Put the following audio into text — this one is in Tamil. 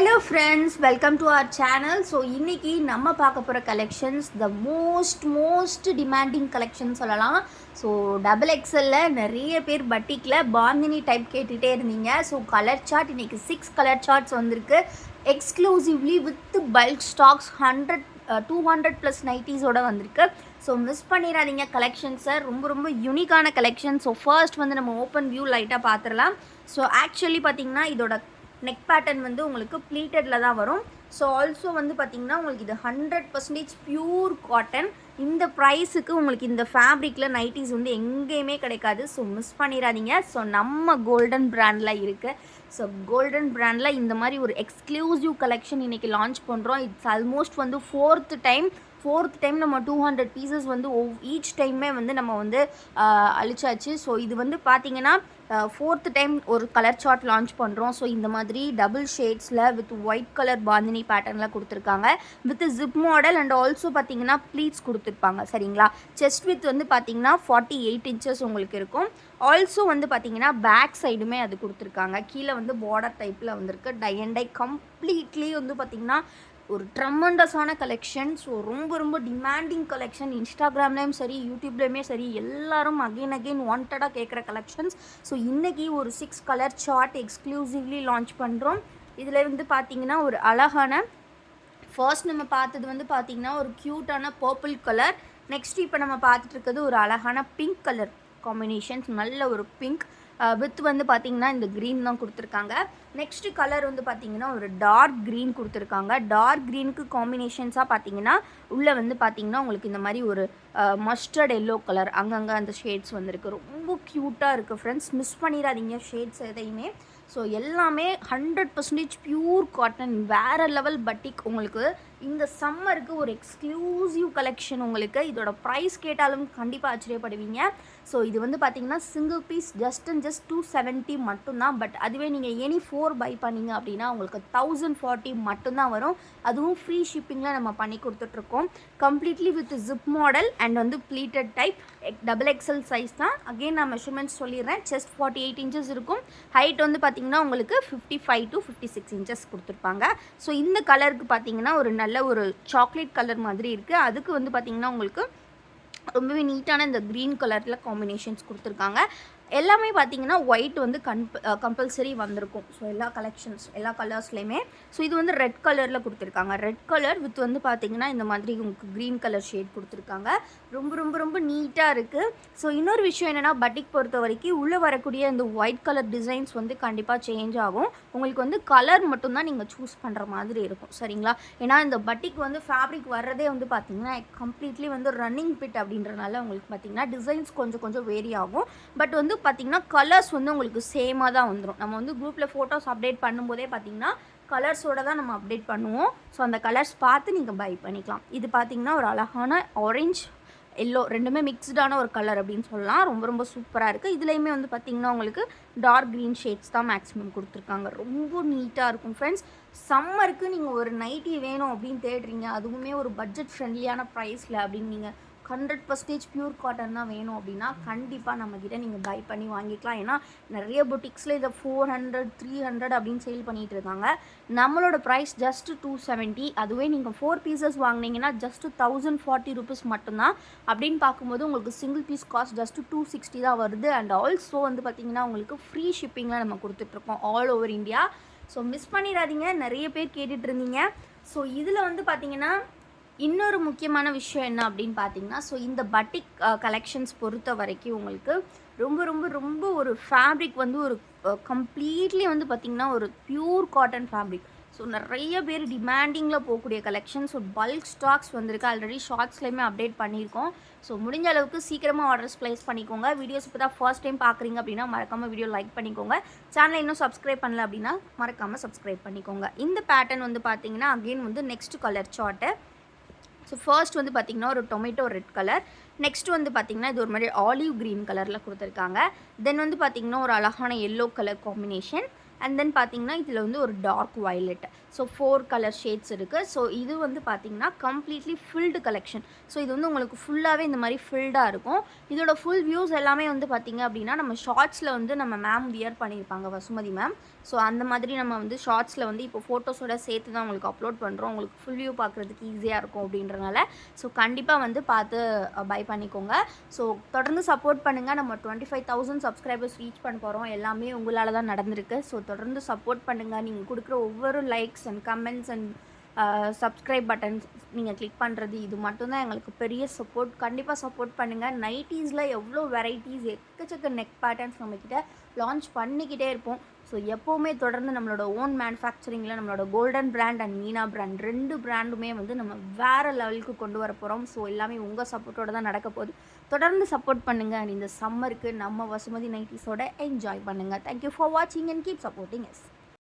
Hello friends, welcome to our channel. So இன்னைக்கு நம்ம பார்க்க போகிற collections the most demanding collections சொல்லலாம். ஸோ XXL நிறைய பேர் பட்டிக்கில் பாந்தினி டைப் கேட்டுகிட்டே இருந்தீங்க. ஸோ கலர் சார்ட் இன்றைக்கி 6 கலர் சார்ட்ஸ் வந்திருக்கு எக்ஸ்க்ளூசிவ்லி வித் பல்க் ஸ்டாக்ஸ் 200+ நைட்டிஸோட வந்திருக்கு. ஸோ மிஸ் பண்ணிடாதீங்க கலெக்ஷன்ஸை, ரொம்ப யூனிக்கான கலெக்ஷன். ஸோ ஃபர்ஸ்ட் வந்து நம்ம ஓப்பன் வியூ லைட்டாக பார்த்துடலாம். ஸோ ஆக்சுவலி பார்த்திங்கன்னா இதோட நெக் பேட்டர்ன் வந்து உங்களுக்கு ப்ளீட்டடில் தான் வரும். ஸோ ஆல்சோ வந்து பார்த்திங்கன்னா உங்களுக்கு இது 100% பியூர் காட்டன். இந்த ப்ரைஸுக்கு உங்களுக்கு இந்த ஃபேப்ரிக்கில் நைட்டிஸ் வந்து எங்கேயுமே கிடைக்காது. ஸோ மிஸ் பண்ணிடாதீங்க. ஸோ நம்ம கோல்டன் பிராண்டில் இருக்குது. ஸோ கோல்டன் பிராண்டில் இந்த மாதிரி ஒரு எக்ஸ்க்ளூசிவ் கலெக்ஷன் இன்றைக்கி லான்ச் பண்ணுறோம். இட்ஸ் ஆல்மோஸ்ட் வந்து ஃபோர்த் டைம் நம்ம 200 பீசஸ் வந்து ஈச் டைமே வந்து நம்ம வந்து அழிச்சாச்சு. ஸோ இது வந்து பார்த்திங்கன்னா ஃபோர்த் டைம் ஒரு கலர் சார்ட் லான்ச் பண்ணுறோம். ஸோ இந்த மாதிரி டபுள் ஷேட்ஸில் வித் ஒயிட் கலர் பாந்தினி பேட்டர்னில் கொடுத்துருக்காங்க with zip model and also பார்த்திங்கன்னா ப்ளீட்ஸ் கொடுத்துருப்பாங்க. சரிங்களா, செஸ்ட் வித் வந்து பார்த்திங்கன்னா 48 இன்ச்சஸ் உங்களுக்கு இருக்கும். ஆல்சோ வந்து பார்த்திங்கன்னா பேக் சைடுமே அது கொடுத்துருக்காங்க. கீழே வந்து பார்டர் டைப்பில் வந்திருக்கு. டை அண்ட் டை கம்ப்ளீட்லி வந்து பார்த்திங்கன்னா ஒரு ட்ரமண்டஸான கலெக்ஷன். ஸோ ரொம்ப டிமாண்டிங் கலெக்ஷன். இன்ஸ்டாகிராம்லேயும் சரி யூடியூப்லேயுமே சரி எல்லாரும் அகெயின் வாண்டடாக கேட்குற கலெக்ஷன்ஸ். ஸோ இன்றைக்கி ஒரு 6 கலர் சார்ட் எக்ஸ்க்ளூசிவ்லி லான்ச் பண்ணுறோம். இதில் வந்து பார்த்திங்கன்னா ஒரு அழகான ஃபர்ஸ்ட் நம்ம பார்த்தது வந்து பார்த்திங்கன்னா ஒரு க்யூட்டான பர்பிள் கலர். நெக்ஸ்ட் இப்போ நம்ம பார்த்துட்டு இருக்கிறது ஒரு அழகான பிங்க் கலர் காம்பினேஷன்ஸ். நல்ல ஒரு பிங்க் வித் வந்து பார்த்திங்கன்னா இந்த க்ரீன் தான் கொடுத்துருக்காங்க. நெக்ஸ்ட்டு கலர் வந்து பார்த்திங்கன்னா ஒரு டார்க் க்ரீன் கொடுத்துருக்காங்க. டார்க் க்ரீனுக்கு காம்பினேஷன்ஸாக பார்த்திங்கன்னா உள்ளே வந்து பார்த்திங்கன்னா உங்களுக்கு இந்த மாதிரி ஒரு மஸ்டர்ட் எல்லோ கலர் அங்கங்கே அந்த ஷேட்ஸ் வந்துருக்கு. ரொம்ப க்யூட்டாக இருக்குது ஃப்ரெண்ட்ஸ், மிஸ் பண்ணிடாதீங்க ஷேட்ஸ் எதையுமே. ஸோ எல்லாமே 100% பியூர் காட்டன், வேறு லெவல் பட்டிக். உங்களுக்கு இந்த சம்மருக்கு ஒரு எக்ஸ்க்ளூசிவ் கலெக்ஷன். உங்களுக்கு இதோட ப்ரைஸ் கேட்டாலும் கண்டிப்பாக ஆச்சரியப்படுவீங்க. ஸோ இது வந்து பார்த்திங்கன்னா சிங்கிள் பீஸ் ஜஸ்ட் 270 மட்டும்தான். பட் அதுவே நீங்கள் எனி 4 பை பண்ணிங்க அப்படின்னா உங்களுக்கு 1040 மட்டும்தான் வரும். அதுவும் ஃப்ரீ ஷிப்பிங்கில் நம்ம பண்ணி கொடுத்துட்ருக்கோம். Completely with zip model and வந்து ப்ளீட்டட் டைப். XXL சைஸ் தான். அகெயின் நான் மெஷர்மெண்ட்ஸ் சொல்லிடுறேன். செஸ்ட் 48 இன்ச்சஸ் இருக்கும். ஹைட் வந்து பார்த்திங்கன்னா உங்களுக்கு 55 to 56 இன்ச்சஸ் கொடுத்துருப்பாங்க. ஸோ இந்த கலருக்கு பார்த்திங்கன்னா ஒரு நல்ல ஒரு சாக்லேட் கலர் மாதிரி இருக்குது. அதுக்கு வந்து பார்த்திங்கன்னா உங்களுக்கு ரொம்பவே நீட்டான இந்த க்ரீன் கலரில் காம்பினேஷன்ஸ் கொடுத்துருக்காங்க. எல்லாமே பார்த்திங்கன்னா ஒயிட் வந்து கம்பல்சரி வந்திருக்கும். ஸோ எல்லா கலெக்ஷன்ஸ் எல்லா கலர்ஸ்லேயுமே. ஸோ இது வந்து ரெட் கலரில் கொடுத்துருக்காங்க. ரெட் கலர் வித் வந்து பார்த்திங்கன்னா இந்த மாதிரி உங்களுக்கு க்ரீன் கலர் ஷேட் கொடுத்துருக்காங்க. ரொம்ப நீட்டாக இருக்குது. ஸோ இன்னொரு விஷயம் என்னென்னா பட்டிக் பொறுத்த வரைக்கும் உள்ளே வரக்கூடிய இந்த ஒயிட் கலர் டிசைன்ஸ் வந்து கண்டிப்பாக சேஞ்ச் ஆகும். உங்களுக்கு வந்து கலர் மட்டும்தான் நீங்கள் சூஸ் பண்ணுற மாதிரி இருக்கும். சரிங்களா, ஏன்னா இந்த பட்டிக் வந்து ஃபேப்ரிக் வர்றதே வந்து பார்த்திங்கன்னா கம்ப்ளீட்லி வந்து ரன்னிங் பிட் அப்படின்றனால உங்களுக்கு பார்த்திங்கன்னா டிசைன்ஸ் கொஞ்சம் வேரி ஆகும். பட் வந்து பார்த்திங்கன்னா கலர்ஸ் வந்து உங்களுக்கு சேமாக தான் வந்துடும். நம்ம வந்து குரூப்பில் ஃபோட்டோஸ் அப்டேட் பண்ணும்போதே பார்த்திங்கன்னா கலர்ஸோடு தான் நம்ம அப்டேட் பண்ணுவோம். ஸோ அந்த கலர்ஸ் பார்த்து நீங்கள் பை பண்ணிக்கலாம். இது பார்த்திங்கன்னா ஒரு அழகான ஆரஞ்ச் எல்லோ ரெண்டுமே மிக்ஸ்டான ஒரு கலர் அப்படின்னு சொல்லலாம். ரொம்ப சூப்பராக இருக்குது. இதுலேயுமே வந்து பார்த்திங்கன்னா உங்களுக்கு டார்க் க்ரீன் ஷேட்ஸ் தான் மேக்ஸிமம் கொடுத்துருக்காங்க. ரொம்ப நீட்டாக இருக்கும் ஃப்ரெண்ட்ஸ். சம்மருக்கு நீங்கள் ஒரு நைட்டி வேணும் அப்படின்னு தேடுறீங்க, அதுவுமே ஒரு பட்ஜெட் ஃப்ரெண்ட்லியான ப்ரைஸில் அப்படின்னு நீங்கள் 100% பியூர் காட்டன் தான் வேணும் அப்படின்னா கண்டிப்பாக நம்மக்கிட்ட நீங்கள் பை பண்ணி வாங்கிக்கலாம். ஏன்னா நிறைய பொட்டிக்ஸில் இதை 400 300 அப்படின்னு சேல் பண்ணிகிட்டு இருக்காங்க. நம்மளோட ப்ரைஸ் ஜஸ்ட் 270. அதுவே நீங்கள் 4 பீசஸ் வாங்கினீங்கன்னா ஜஸ்ட் 1040 ருபீஸ் மட்டும்தான். அப்படின்னு பார்க்கும்போது உங்களுக்கு சிங்கிள் பீஸ் காஸ்ட் ஜஸ்ட் 260 தான் வருது. அண்ட் ஆல்சோ வந்து பார்த்திங்கன்னா உங்களுக்கு ஃப்ரீ ஷிப்பிங்கில் நம்ம கொடுத்துட்ருக்கோம் all over India. So miss பண்ணிடாதீங்க. நிறைய பேர் கேட்டுட்டு இருந்தீங்க. ஸோ இதில் வந்து பார்த்திங்கன்னா இன்னொரு முக்கியமான விஷயம் என்ன அப்படின்னு பார்த்தீங்கன்னா, ஸோ இந்த பட்டிக் கலெக்ஷன்ஸ் பொறுத்த வரைக்கும் உங்களுக்கு ரொம்ப ஒரு ஃபேப்ரிக் வந்து ஒரு கம்ப்ளீட்லி வந்து பார்த்திங்கன்னா ஒரு பியூர் காட்டன் ஃபேப்ரிக். ஸோ நிறைய பேர் டிமாண்டிங்கில் போகக்கூடிய கலெக்ஷன். ஸோ பல்க் ஸ்டாக்ஸ் வந்திருக்கு. ஆல்ரெடி ஷார்ட்ஸ்லேயுமே அப்டேட் பண்ணியிருக்கோம். ஸோ முடிஞ்ச அளவுக்கு சீக்கிரமாக ஆர்டர்ஸ் ப்ளேஸ் பண்ணிக்கோங்க. வீடியோஸ் இப்போ தான் ஃபர்ஸ்ட் டைம் பார்க்குறீங்க அப்படின்னா மறக்காமல் வீடியோ லைக் பண்ணிக்கோங்க. சேனலை இன்னும் சப்ஸ்கிரைப் பண்ணல அப்படின்னா மறக்காமல் சப்ஸ்கிரைப் பண்ணிக்கோங்க. இந்த பேட்டர்ன் வந்து பார்த்திங்கன்னா அகெயின் வந்து next colour chart. So first வந்து பார்த்திங்கன்னா ஒரு டொமேட்டோ ரெட் கலர். நெக்ஸ்ட் வந்து பார்த்திங்கன்னா இது ஒரு மாதிரி ஆலிவ் க்ரீன் கலரில் கொடுத்துருக்காங்க. தென் வந்து பார்த்திங்கன்னா ஒரு அழகான yellow colour combination. And then பார்த்திங்கன்னா இதில் வந்து ஒரு dark violet. So 4 colour shades இருக்குது. ஸோ இது வந்து பார்த்திங்கன்னா கம்ப்ளீட்லி ஃபில்டு கலெக்ஷன். ஸோ இது வந்து உங்களுக்கு ஃபுல்லாகவே இந்த மாதிரி ஃபில்டாக இருக்கும். இதோட ஃபுல் வியூஸ் எல்லாமே வந்து பார்த்திங்க அப்படின்னா நம்ம ஷார்ட்ஸில் வந்து நம்ம மேம் வியர் பண்ணியிருப்பாங்க, வசுமதி மேம். ஸோ அந்த மாதிரி நம்ம வந்து ஷார்ட்ஸில் வந்து இப்போ ஃபோட்டோஸோட சேர்த்து தான் உங்களுக்கு அப்லோட் பண்ணுறோம். உங்களுக்கு ஃபுல் வியூ பார்க்குறதுக்கு ஈஸியாக இருக்கும் அப்படின்றனால ஸோ கண்டிப்பாக வந்து பார்த்து பை பண்ணிக்கோங்க. ஸோ தொடர்ந்து சப்போர்ட் பண்ணுங்கள். நம்ம 25,000 சப்ஸ்கிரைபர்ஸ் ரீச் பண்ண போகிறோம். எல்லாமே உங்களால் தான் நடந்திருக்கு. ஸோ தொடர்ந்து சப்போர்ட் பண்ணுங்கள். நீங்கள் கொடுக்குற ஒவ்வொரு likes and comments and subscribe buttons நீங்கள் கிளிக் பண்ணுறது இது மட்டும்தான் எங்களுக்கு பெரிய சப்போர்ட். கண்டிப்பாக சப்போர்ட் பண்ணுங்கள். நைட்டீஸில் எவ்வளோ வெரைட்டிஸ் எக்கச்சக்க நெக் பேட்டர்ன்ஸ் நம்மக்கிட்ட லான்ச் பண்ணிக்கிட்டே இருப்போம். ஸோ எப்போவுமே தொடர்ந்து நம்மளோட ஓன் மேனுஃபேக்சரிங்கில் நம்மளோட golden brand and Meena brand 2 பிராண்டுமே வந்து நம்ம வேறு லெவலுக்கு கொண்டு வர போகிறோம். ஸோ எல்லாமே உங்கள் சப்போர்ட்டோடு தான் நடக்க போகுது. தொடர்ந்து சப்போர்ட் பண்ணுங்கள். அண்ட் இந்த சம்மருக்கு நம்ம வசுமதி நைட்டீஸோட என்ஜாய் பண்ணுங்கள். தேங்க்யூ ஃபார் வாட்சிங் அண்ட் கீப் சப்போர்ட்டிங் எஸ்.